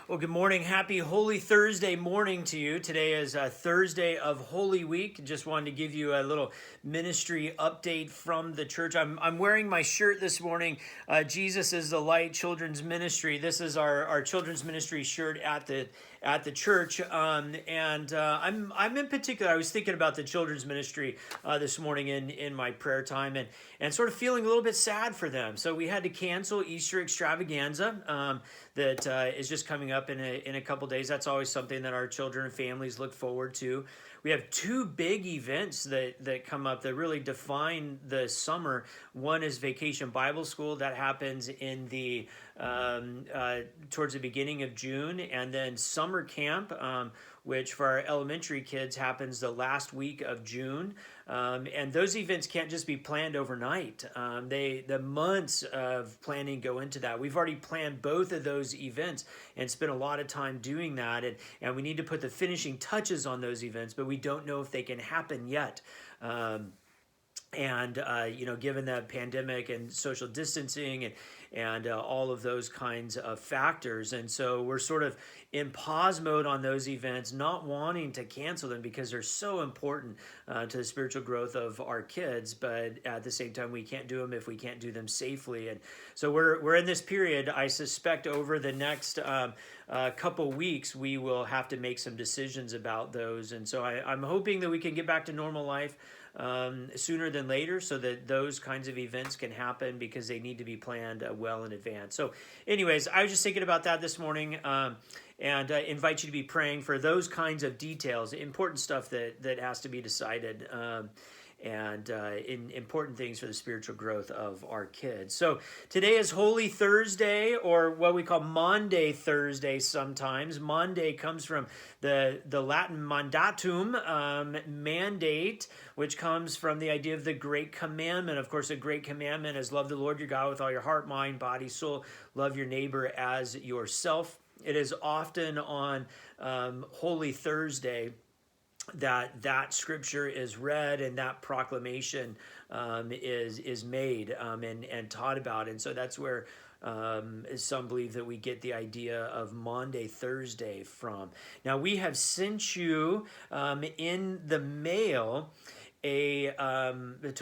Well, good morning. Happy Holy Thursday morning to you. Today is Thursday of Holy Week. Just wanted to give you a little ministry update from the church. I'm wearing my shirt this morning. Jesus is the Light Children's Ministry. This is our children's ministry shirt at the church. I'm in particular. I was thinking about the children's ministry this morning in my prayer time and sort of feeling a little bit sad for them. So we had to cancel Easter extravaganza that is just coming up in a couple days. That's always something that our children and families look forward to. We have two big events that come up that really define the summer. One is Vacation Bible School that happens in the towards the beginning of June, and then summer camp, which for our elementary kids happens the last week of June. And those events can't just be planned overnight. The months of planning go into that. We've already planned both of those events and spent a lot of time doing that. And we need to put the finishing touches on those events, but we don't know if they can happen yet. Given the pandemic and social distancing and all of those kinds of factors. And so we're sort of in pause mode on those events, not wanting to cancel them because they're so important to the spiritual growth of our kids. But at the same time, we can't do them if we can't do them safely. And so we're in this period. I suspect over the next couple weeks, we will have to make some decisions about those. And so I'm hoping that we can get back to normal life sooner than later, so that those kinds of events can happen, because they need to be planned well in advance. So anyways, I was just thinking about that this morning, and invite you to be praying for those kinds of details, important stuff that has to be decided, and important things for the spiritual growth of our kids. So today is Holy Thursday, or what we call Maundy Thursday sometimes. Maundy comes from the Latin mandatum, mandate, which comes from the idea of the Great Commandment. Of course, the Great Commandment is love the Lord your God with all your heart, mind, body, soul. Love your neighbor as yourself. It is often on Holy Thursday that scripture is read and that proclamation is made and taught about. And so that's where some believe that we get the idea of Maundy Thursday from. Now, we have sent you in the mail to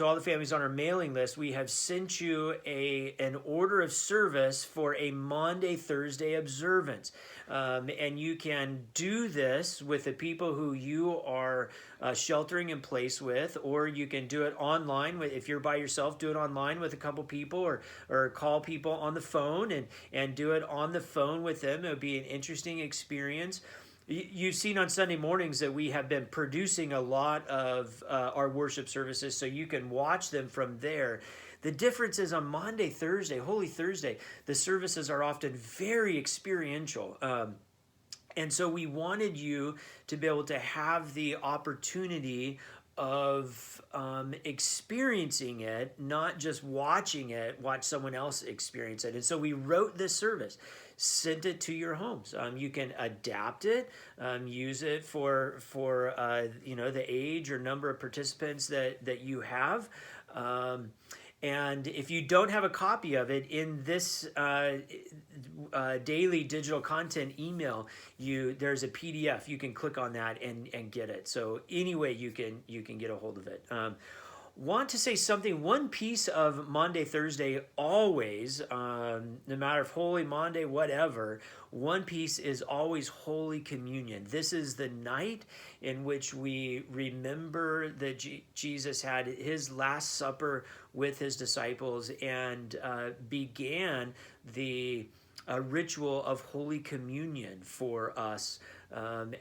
all the families on our mailing list, we have sent you an order of service for a Maundy Thursday observance. And you can do this with the people who you are sheltering in place with, or you can do it online. If you're by yourself, do it online with a couple people, or call people on the phone and do it on the phone with them. It would be an interesting experience. You've seen on Sunday mornings that we have been producing a lot of our worship services, so you can watch them from there. The difference is on Maundy Thursday, Holy Thursday, the services are often very experiential. And so we wanted you to be able to have the opportunity of experiencing it, not just watching it, watch someone else experience it. And so we wrote this service, sent it to your homes. You can adapt it, use it for the age or number of participants that you have. And if you don't have a copy of it, in this daily digital content email, there's a PDF. You can click on that and get it. So anyway, you can get a hold of it. Want to say something, one piece of Maundy Thursday always, no matter if Holy Maundy, whatever, one piece is always Holy Communion. This is the night in which we remember that Jesus had his Last Supper with his disciples and began the ritual of Holy Communion for us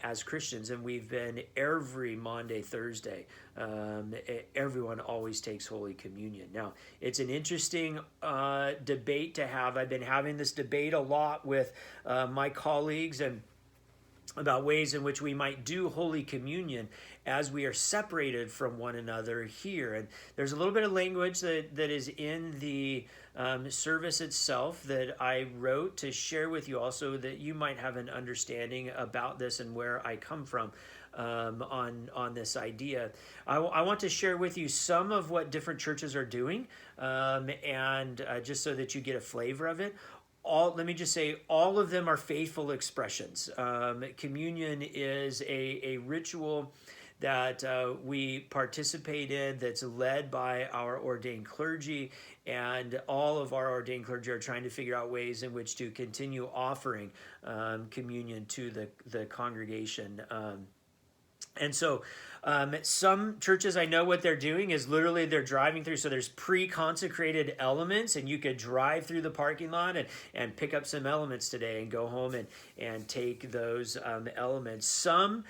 as Christians. And we've been every Maundy Thursday. Everyone always takes Holy Communion. Now, it's an interesting debate to have. I've been having this debate a lot with my colleagues and about ways in which we might do Holy Communion as we are separated from one another here. And there's a little bit of language that is in the service itself that I wrote to share with you also, that you might have an understanding about this and where I come from on this idea. I want to share with you some of what different churches are doing, and just so that you get a flavor of it. let me just say, all of them are faithful expressions. Communion is a ritual that we participate in, that's led by our ordained clergy, and all of our ordained clergy are trying to figure out ways in which to continue offering communion to the congregation. And so some churches, I know what they're doing is literally they're driving through. So there's pre-consecrated elements, and you could drive through the parking lot and pick up some elements today and go home and take those elements. Some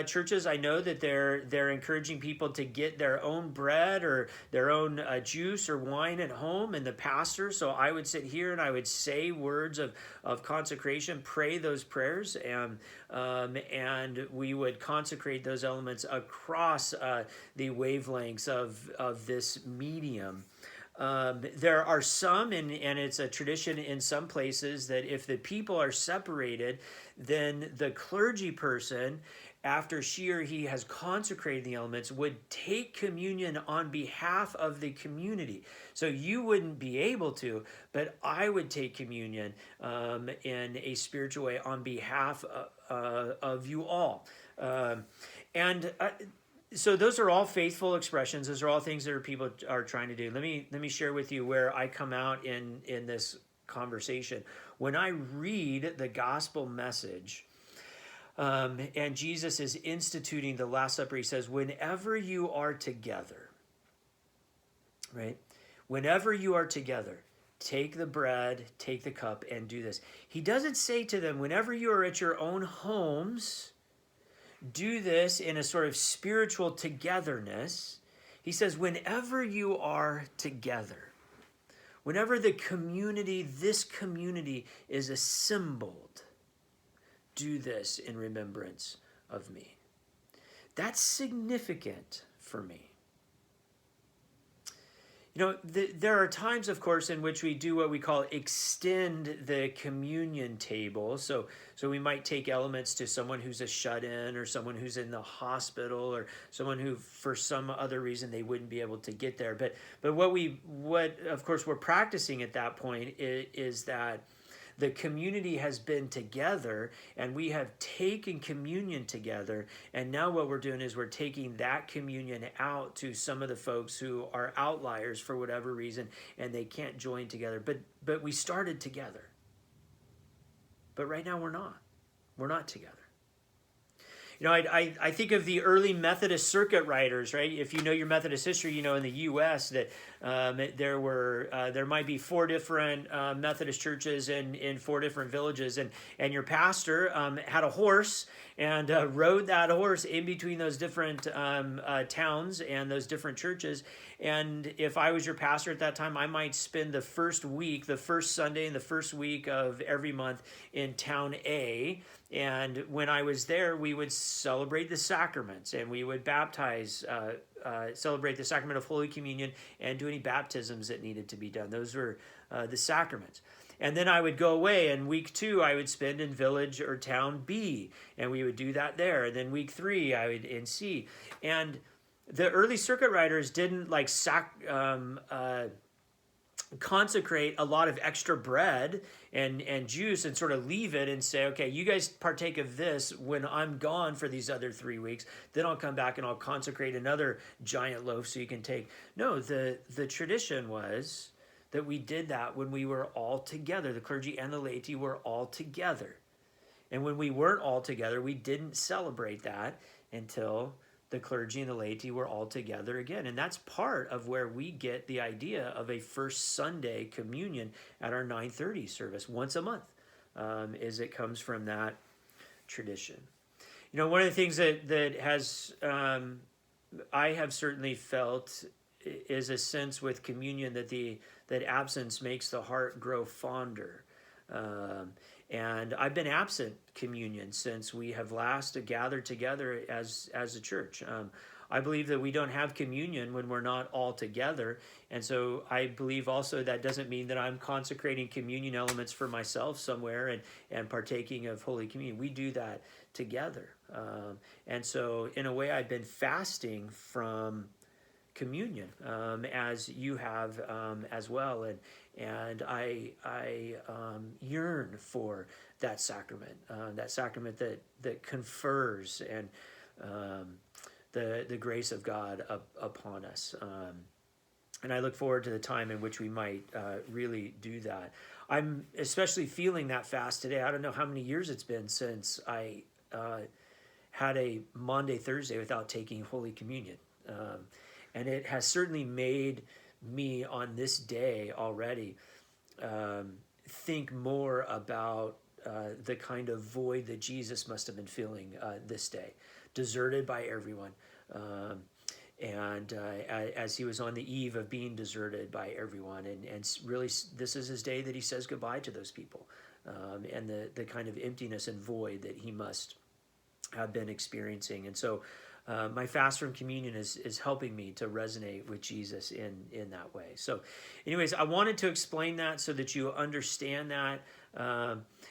churches, I know that they're encouraging people to get their own bread or their own juice or wine at home, and the pastor. So I would sit here and I would say words of consecration, pray those prayers, and we would consecrate those elements across the wavelengths of this medium. There are some, and it's a tradition in some places, that if the people are separated, then the clergy person, after she or he has consecrated the elements, would take communion on behalf of the community. So you wouldn't be able to, but I would take communion in a spiritual way on behalf of you all. So those are all faithful expressions. Those are all things that people are trying to do. Let me share with you where I come out in this conversation. When I read the gospel message, and Jesus is instituting the Last Supper, he says, whenever you are together, right? Whenever you are together, take the bread, take the cup, and do this. He doesn't say to them, whenever you are at your own homes, do this in a sort of spiritual togetherness. He says, whenever you are together, whenever the community, this community is assembled, do this in remembrance of me. That's significant for me. You know, there are times, of course, in which we do what we call extend the communion table. So we might take elements to someone who's a shut-in, or someone who's in the hospital, or someone who, for some other reason, they wouldn't be able to get there. But what of course we're practicing at that point is that the community has been together, and we have taken communion together, and now what we're doing is we're taking that communion out to some of the folks who are outliers for whatever reason, and they can't join together. But we started together. But right now we're not. We're not together. You know, I think of the early Methodist circuit riders, right? If you know your Methodist history, you know in the U.S. that there might be 4 different Methodist churches in 4 different villages, and your pastor had a horse and rode that horse in between those different towns and those different churches. And if I was your pastor at that time, I might spend the first Sunday in the first week of every month in town A. And when I was there, we would celebrate the sacraments, and we would baptize, celebrate the sacrament of Holy Communion, and do any baptisms that needed to be done. Those were the sacraments. And then I would go away, and week 2 I would spend in village or town B, and we would do that there. And then week 3 I would in C. And the early circuit riders didn't like consecrate a lot of extra bread and juice and sort of leave it and say, okay, you guys partake of this when I'm gone for these other 3 weeks. Then I'll come back and I'll consecrate another giant loaf so you can take. No, the tradition was that we did that when we were all together. The clergy and the laity were all together. And when we weren't all together, we didn't celebrate that until the clergy and the laity were all together again. And that's part of where we get the idea of a first Sunday communion at our 9:30 service once a month, is it comes from that tradition. You know, one of the things that has, I have certainly felt is a sense with communion that absence makes the heart grow fonder. And I've been absent communion since we have last gathered together as a church. I believe that we don't have communion when we're not all together. And so I believe also that doesn't mean that I'm consecrating communion elements for myself somewhere and partaking of Holy Communion. We do that together. And so in a way, I've been fasting from communion as you have as well, and I yearn for that sacrament that confers and the grace of God upon us. And I look forward to the time in which we might really do that. I'm especially feeling that fast today. I don't know how many years it's been since I had a Maundy Thursday without taking Holy Communion. And it has certainly made me on this day already think more about the kind of void that Jesus must have been feeling this day, deserted by everyone. And as he was on the eve of being deserted by everyone, and really this is his day that he says goodbye to those people, and the kind of emptiness and void that he must have been experiencing. And so my fast from communion is helping me to resonate with Jesus in that way. So anyways, I wanted to explain that so that you understand that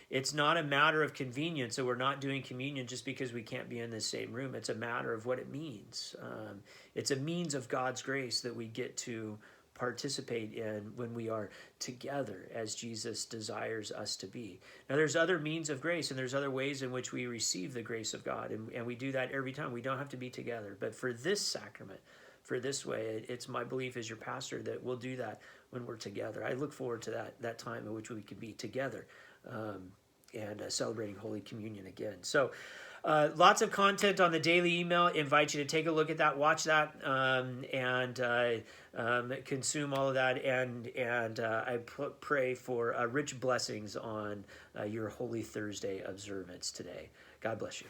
it's not a matter of convenience. So we're not doing communion just because we can't be in the same room. It's a matter of what it means. It's a means of God's grace that we get to participate in when we are together as Jesus desires us to be. Now there's other means of grace, and there's other ways in which we receive the grace of God, and we do that every time. We don't have to be together, but for this sacrament, for this way, it's my belief as your pastor that we'll do that when we're together. I look forward to that time in which we can be together and celebrating Holy Communion again. So lots of content on the daily email. Invite you to take a look at that, watch that, and consume all of that. And I pray for rich blessings on your Holy Thursday observance today. God bless you.